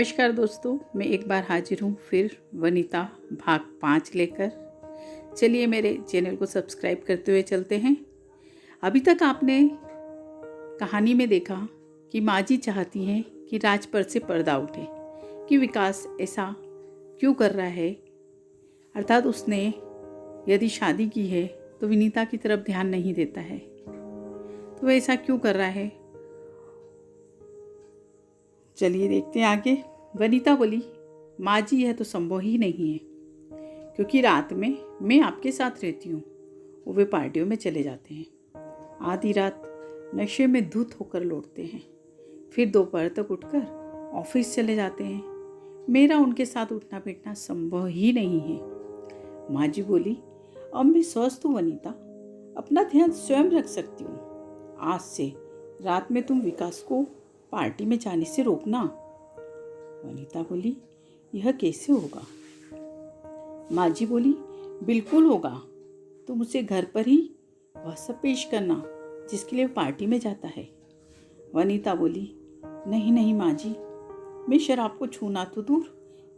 नमस्कार दोस्तों, मैं एक बार हाजिर हूँ फिर वनिता भाग 5 लेकर। चलिए मेरे चैनल को सब्सक्राइब करते हुए चलते हैं। अभी तक आपने कहानी में देखा कि माँ जी चाहती हैं कि राज पर से पर्दा उठे, कि विकास ऐसा क्यों कर रहा है। अर्थात उसने यदि शादी की है तो विनीता की तरफ ध्यान नहीं देता है, तो वह ऐसा क्यों कर रहा है। चलिए देखते हैं आगे। वनिता बोली, माँ जी यह तो संभव ही नहीं है, क्योंकि रात में मैं आपके साथ रहती हूँ, वो वे पार्टियों में चले जाते हैं। आधी रात नशे में धुत होकर लौटते हैं, फिर दोपहर तक उठकर ऑफिस चले जाते हैं। मेरा उनके साथ उठना बैठना संभव ही नहीं है। माँ जी बोली, अब मैं स्वस्थ हूँ वनिता, अपना ध्यान स्वयं रख सकती हूँ। आज से रात में तुम विकास को पार्टी में जाने से रोकना। वनिता बोली, यह कैसे होगा। माँ जी बोली, बिल्कुल होगा। तुम उसे घर पर ही वह सब पेश करना जिसके लिए पार्टी में जाता है। वनिता बोली, नहीं नहीं माँ जी, मैं शराब को छूना तो दूर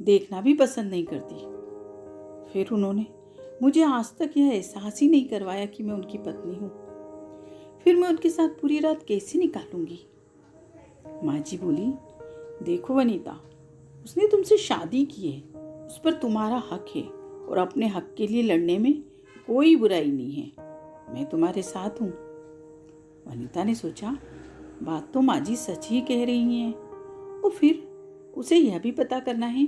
देखना भी पसंद नहीं करती। फिर उन्होंने मुझे आज तक यह एहसास ही नहीं करवाया कि मैं उनकी पत्नी हूँ। फिर मैं उनके साथ पूरी रात कैसे निकालूंगी। माँ जी बोली, देखो वनिता, उसने तुमसे शादी की है, उस पर तुम्हारा हक है और अपने हक के लिए लड़ने में कोई बुराई नहीं है। मैं तुम्हारे साथ हूँ। वनिता ने सोचा, बात तो माँ जी सच ही कह रही हैं, और फिर उसे यह भी पता करना है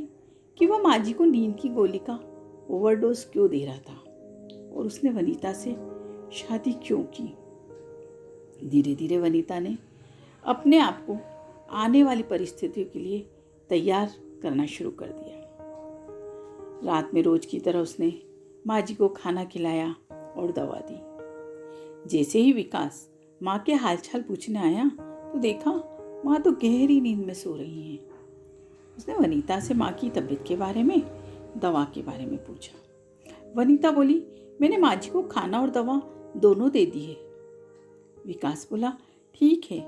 कि वह माँ जी को नींद की गोली का ओवरडोज क्यों दे रहा था और उसने वनिता से शादी क्यों की। धीरे धीरे वनिता ने अपने आप को आने वाली परिस्थितियों के लिए तैयार करना शुरू कर दिया। रात में रोज की तरह उसने माँ जी को खाना खिलाया और दवा दी। जैसे ही विकास माँ के हालचाल पूछने आया तो देखा माँ तो गहरी नींद में सो रही हैं। उसने वनिता से माँ की तबीयत के बारे में, दवा के बारे में पूछा। वनिता बोली, मैंने माँ जी को खाना और दवा दोनों दे दी है। विकास बोला, ठीक है।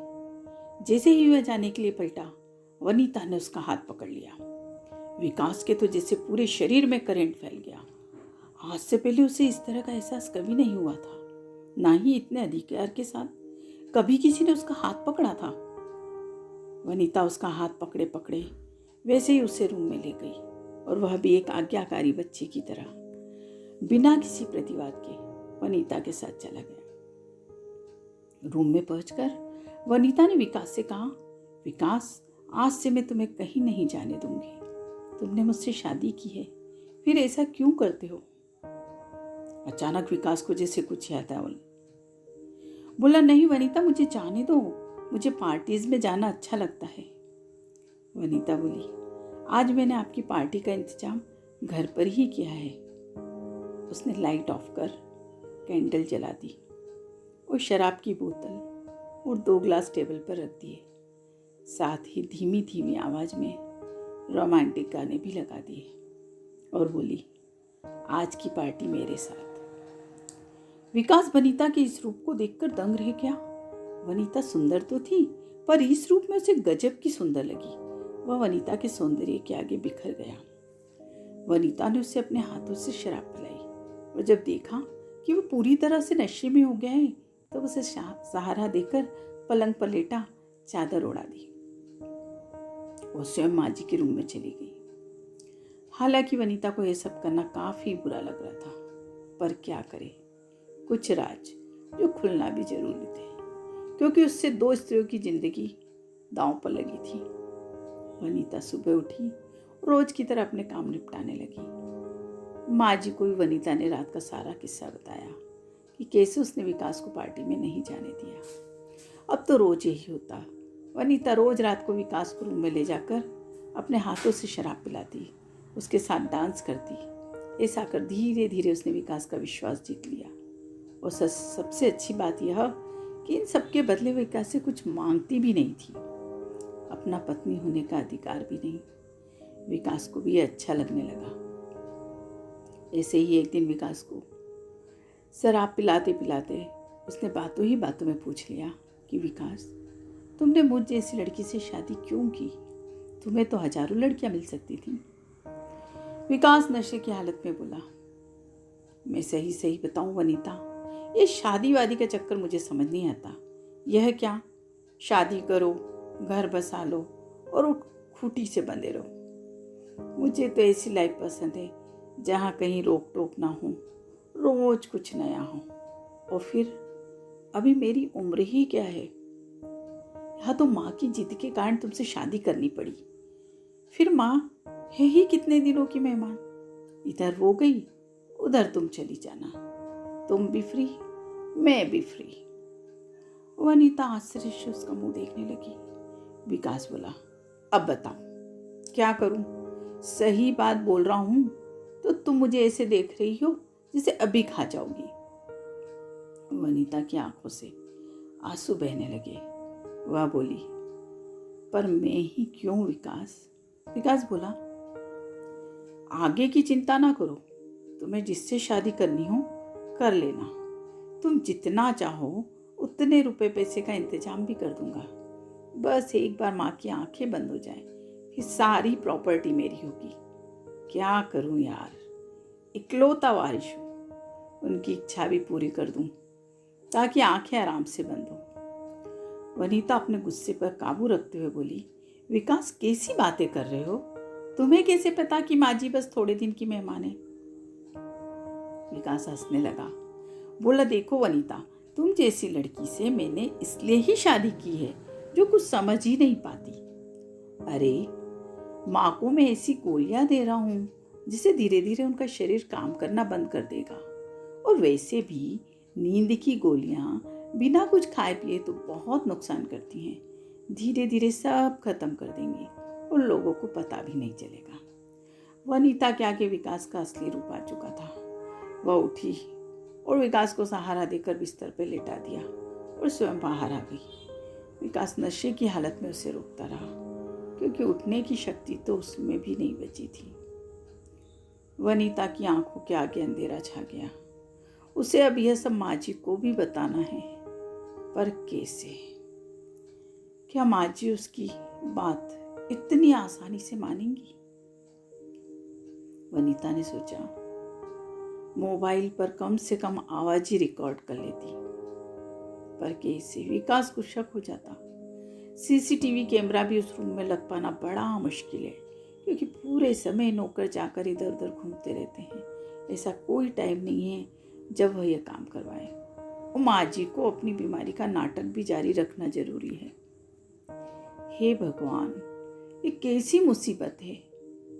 जैसे ही वह जाने के लिए पलटा, वनिता ने उसका हाथ पकड़ लिया। विकास के तो जैसे पूरे शरीर में करंट फैल गया। आज से पहले उसे इस तरह का एहसास कभी नहीं हुआ था, ना ही इतने अधिकार के साथ कभी किसी ने उसका हाथ पकड़ा था। वनिता उसका हाथ पकड़े पकड़े वैसे ही उसे रूम में ले गई, और वह भी एक आज्ञाकारी बच्चे की तरह बिना किसी प्रतिवाद के वनिता के साथ चला गया। रूम में पहुंचकर वनिता ने विकास से कहा, विकास, आज से मैं तुम्हें कहीं नहीं जाने दूंगी। तुमने मुझसे शादी की है, फिर ऐसा क्यों करते हो। अचानक विकास को जैसे कुछ याद आया। बोला, नहीं वनिता, मुझे जाने दो, मुझे पार्टीज में जाना अच्छा लगता है। वनिता बोली, आज मैंने आपकी पार्टी का इंतजाम घर पर ही किया है। उसने लाइट ऑफ कर कैंडल जला दी और शराब की बोतल और 2 ग्लास टेबल पर रख दिए। साथ ही धीमी धीमी आवाज में रोमांटिक गाने भी लगा दिए और बोली, आज की पार्टी मेरे साथ। विकास वनिता के इस रूप को देखकर दंग रह गया। वनिता सुंदर तो थी, पर इस रूप में उसे गजब की सुंदर लगी। वह वनिता के सौंदर्य के आगे बिखर गया। वनिता ने उसे अपने हाथों से शराब पिलाई, और जब देखा कि वह पूरी तरह से नशे में हो गया है, तब उसे सहारा देकर पलंग पर लेटा चादर ओढ़ा दी। वो स्वयं माँ जी के रूम में चली गई। हालांकि वनिता को यह सब करना काफी बुरा लग रहा था, पर क्या करे, कुछ राज जो खुलना भी जरूरी थे, क्योंकि उससे 2 स्त्रियों की जिंदगी दांव पर लगी थी। वनिता सुबह उठी, रोज की तरह अपने काम निपटाने लगी। माँ जी को भी वनिता ने रात का सारा किस्सा बताया कि कैसे उसने विकास को पार्टी में नहीं जाने दिया। अब तो रोज यही होता। वनिता रोज रात को विकास को रूम में ले जाकर अपने हाथों से शराब पिलाती, उसके साथ डांस करती। ऐसा कर धीरे धीरे उसने विकास का विश्वास जीत लिया। और सबसे अच्छी बात यह कि इन सबके बदले विकास से कुछ मांगती भी नहीं थी। अपना पत्नी होने का अधिकार भी नहीं। विकास को भी अच्छा लगने लगा। ऐसे ही एक दिन विकास को शराब पिलाते पिलाते उसने बातों ही बातों में पूछ लिया कि विकास, तुमने मुझ जैसी लड़की से शादी क्यों की। तुम्हें तो हजारों लड़कियां मिल सकती थी। विकास नशे की हालत में बोला, मैं सही सही बताऊं वनीता, ये शादी वादी का चक्कर मुझे समझ नहीं आता। यह क्या, शादी करो, घर बसा लो और खूटी से बंधे रहो। मुझे तो ऐसी लाइफ पसंद है जहाँ कहीं रोक टोक ना हो, रोज कुछ नया हो। और फिर अभी मेरी उम्र ही क्या है। यहाँ तो माँ की जिद के कारण तुमसे शादी करनी पड़ी। फिर माँ है ही कितने दिनों की मेहमान, इधर वो गई उधर तुम चली जाना, तुम भी फ्री मैं भी फ्री। वनीता आश्चर्य से उसका मुंह देखने लगी। विकास बोला, अब बताओ क्या करूं? सही बात बोल रहा हूं तो तुम मुझे ऐसे देख रही हो जिसे अभी खा जाओगी। वनीता की आंखों से आंसू बहने लगे। वह बोली, पर मैं ही क्यों विकास? विकास बोला, आगे की चिंता ना करो, तुम्हें जिससे शादी करनी हो कर लेना। तुम जितना चाहो उतने रुपए पैसे का इंतजाम भी कर दूंगा। बस एक बार माँ की आंखें बंद हो जाए, फिर सारी प्रॉपर्टी मेरी होगी। क्या करूं यार, इकलौता वारिस हूं, उनकी इच्छा भी पूरी कर दूं ताकि आंखें आराम से बंद हो। वनीता अपने गुस्से पर काबू रखते हुए बोली, विकास कैसी बातें कर रहे हो? तुम्हें कैसे पता कि माँ जी बस थोड़े दिन की मेहमान है? विकास हंसने लगा, बोला, देखो वनीता, तुम जैसी लड़की से मैंने इसलिए ही शादी की है जो कुछ समझ ही नहीं पाती। अरे माँ को मैं ऐसी गोलियां दे रहा हूँ जिससे धीरे धीरे उनका शरीर काम करना बंद कर देगा। और वैसे भी नींद की गोलियां बिना कुछ खाए पिए तो बहुत नुकसान करती हैं। धीरे धीरे सब खत्म कर देंगी और लोगों को पता भी नहीं चलेगा। वनीता के आगे विकास का असली रूप आ चुका था। वह उठी और विकास को सहारा देकर बिस्तर पर लेटा दिया और स्वयं बाहर आ गई। विकास नशे की हालत में उसे रोकता रहा, क्योंकि उठने की शक्ति तो उसमें भी नहीं बची थी। वनीता की आंखों के आगे अंधेरा छा गया। उसे अब यह सब माँ जी को भी बताना है, पर कैसे? क्या माँ जी उसकी बात इतनी आसानी से मानेंगी? वनीता ने सोचा, मोबाइल पर कम से कम आवाज ही रिकॉर्ड कर लेती, पर कैसे? विकास को शक हो जाता। सीसीटीवी कैमरा भी उस रूम में लग पाना बड़ा मुश्किल है, क्योंकि पूरे समय नौकर जाकर इधर उधर घूमते रहते हैं। ऐसा कोई टाइम नहीं है जब वह यह काम करवाए। और माँ जी को अपनी बीमारी का नाटक भी जारी रखना जरूरी है। हे भगवान, ये कैसी मुसीबत है,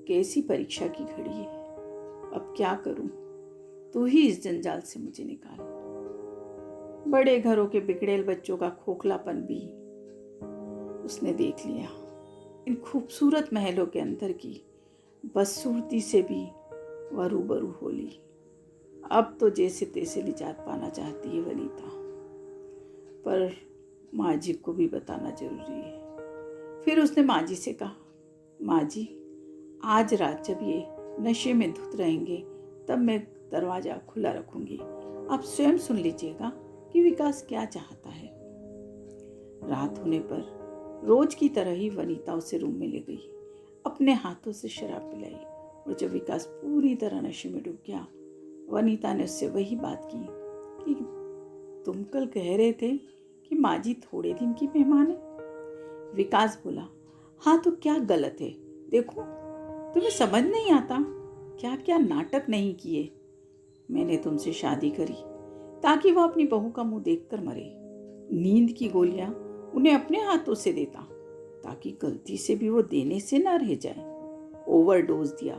कैसी परीक्षा की घड़ी है। अब क्या करूं? तू ही इस जंजाल से मुझे निकाल। बड़े घरों के बिगड़ेल बच्चों का खोखलापन भी उसने देख लिया। इन खूबसूरत महलों के अंदर की बदसूरती से भी वह रूबरू हो ली। अब तो जैसे तैसे निजात पाना चाहती है वनीता, पर माँ जी को भी बताना जरूरी है। फिर उसने माँ जी से कहा, माँ जी, आज रात जब ये नशे में धुत रहेंगे तब मैं दरवाजा खुला रखूंगी। आप स्वयं सुन लीजिएगा कि विकास क्या चाहता है। रात होने पर रोज की तरह ही वनीता उसे रूम में ले गई, अपने हाथों से शराब पिलाई। और जब विकास पूरी तरह नशे में डूब गया, वनीता ने उससे वही बात की कि तुम कल कह रहे थे कि माँ जी थोड़े दिन की मेहमान है। विकास बोला, हाँ तो क्या गलत है? देखो, तुम्हें समझ नहीं आता क्या क्या नाटक नहीं किए। मैंने तुमसे शादी करी ताकि वह अपनी बहू का मुंह देखकर मरे। नींद की गोलियां उन्हें अपने हाथों से देता ताकि गलती से भी वो देने से न रह जाए। ओवरडोज दिया,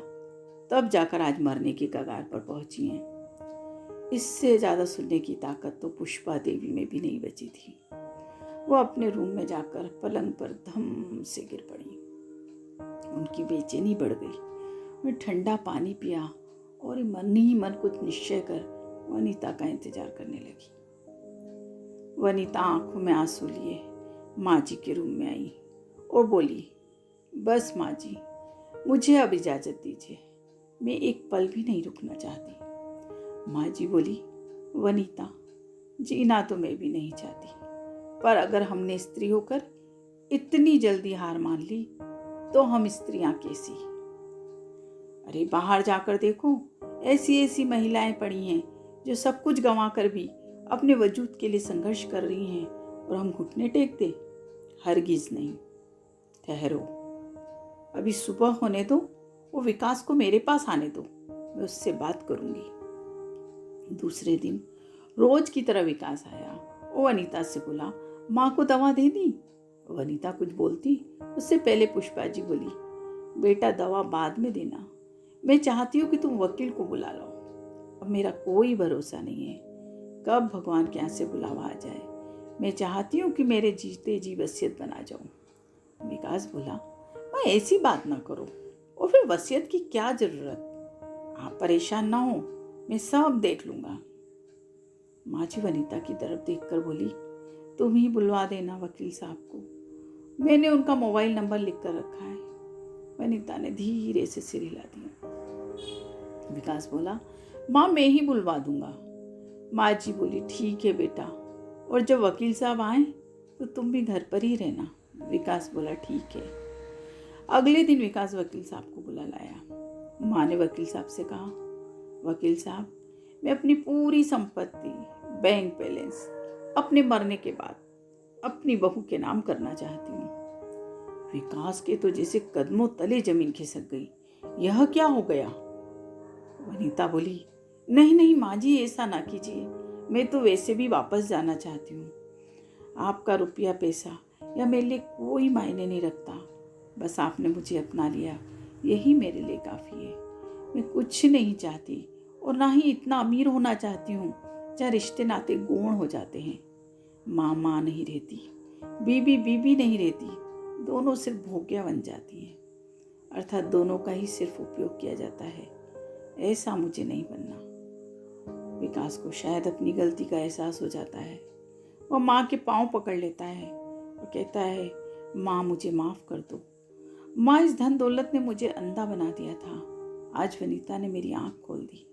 तब जाकर आज मरने की कगार पर पहुंची हैं। इससे ज्यादा सुनने की ताकत तो पुष्पा देवी में भी नहीं बची थी। वो अपने रूम में जाकर पलंग पर धम से गिर पड़ी। उनकी बेचैनी बढ़ गई। मैं ठंडा पानी पिया और मन ही मन कुछ निश्चय कर वनीता का इंतजार करने लगी। वनीता आंखों में आंसू लिए माँ जी के रूम में आई और बोली, बस माँ जी, मुझे अब इजाज़त दीजिए, मैं एक पल भी नहीं रुकना चाहती। माँ जी बोली, वनीता, जीना तो मैं भी नहीं चाहती, पर अगर हमने स्त्री होकर इतनी जल्दी हार मान ली तो हम स्त्रियां कैसी। अरे बाहर जाकर देखो, ऐसी ऐसी महिलाएं पड़ी हैं जो सब कुछ गंवा कर भी अपने वजूद के लिए संघर्ष कर रही हैं, और हम घुटने टेक दे? हरगिज नहीं। ठहरो, अभी सुबह होने दो, वो विकास को मेरे पास आने दो, मैं उससे बात करूंगी। दूसरे दिन रोज की तरह विकास आया। वो अनीता से बोला, माँ को दवा दे दी? वो अनीता कुछ बोलती उससे पहले पुष्पा जी बोली, बेटा दवा बाद में देना, मैं चाहती हूँ कि तुम वकील को बुला लो। अब मेरा कोई भरोसा नहीं है कब भगवान के यहाँ से बुलावा आ जाए। मैं चाहती हूँ कि मेरे जीते जी वसीयत बना जाऊँ। विकास बोला, मैं ऐसी बात ना करो, और फिर वसीयत की क्या जरूरत? आप परेशान ना हो, मैं सब देख लूंगा। माँ जी वनीता की तरफ देखकर बोली, तुम ही बुलवा देना वकील साहब को, मैंने उनका मोबाइल नंबर लिख कर रखा है। वनीता ने धीरे से सिर हिला दिया। विकास बोला, माँ मैं ही बुलवा दूंगा। माँ जी बोली, ठीक है बेटा, और जब वकील साहब आए तो तुम भी घर पर ही रहना। विकास बोला, ठीक है। अगले दिन विकास वकील साहब को बुला लाया। माँ ने वकील साहब से कहा, वकील साहब, मैं अपनी पूरी संपत्ति, बैंक बैलेंस अपने मरने के बाद अपनी बहू के नाम करना चाहती हूँ। विकास के तो जैसे कदमों तले जमीन खिसक गई। यह क्या हो गया? वनीता बोली, नहीं नहीं माँ जी, ऐसा ना कीजिए, मैं तो वैसे भी वापस जाना चाहती हूँ। आपका रुपया पैसा या मेरे लिए कोई मायने नहीं रखता, बस आपने मुझे अपना लिया, यही मेरे लिए काफ़ी है। मैं कुछ नहीं चाहती, और ना ही इतना अमीर होना चाहती हूँ जहाँ रिश्ते नाते गौण हो जाते हैं। माँ माँ नहीं रहती, बीबी बीबी नहीं रहती, दोनों सिर्फ भोग्या बन जाती हैं, अर्थात दोनों का ही सिर्फ उपयोग किया जाता है। ऐसा मुझे नहीं बनना। विकास को शायद अपनी गलती का एहसास हो जाता है। वह माँ के पांव पकड़ लेता है और कहता है, माँ मुझे माफ़ कर दो। माँ, इस धन दौलत ने मुझे अंधा बना दिया था, आज वनीता ने मेरी आँख खोल दी।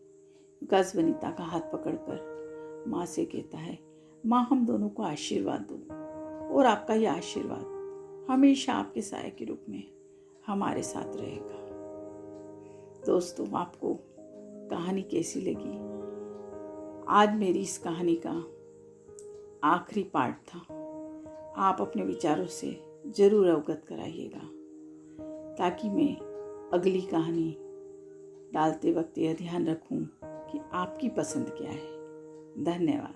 विकास वनीता का हाथ पकड़कर माँ से कहता है, माँ हम दोनों को आशीर्वाद दो, और आपका यह आशीर्वाद हमेशा आपके साए के रूप में हमारे साथ रहेगा। दोस्तों, आपको कहानी कैसी लगी? आज मेरी इस कहानी का आखिरी पार्ट था। आप अपने विचारों से ज़रूर अवगत कराइएगा, ताकि मैं अगली कहानी डालते वक्त यह ध्यान रखूं कि आपकी पसंद क्या है। धन्यवाद।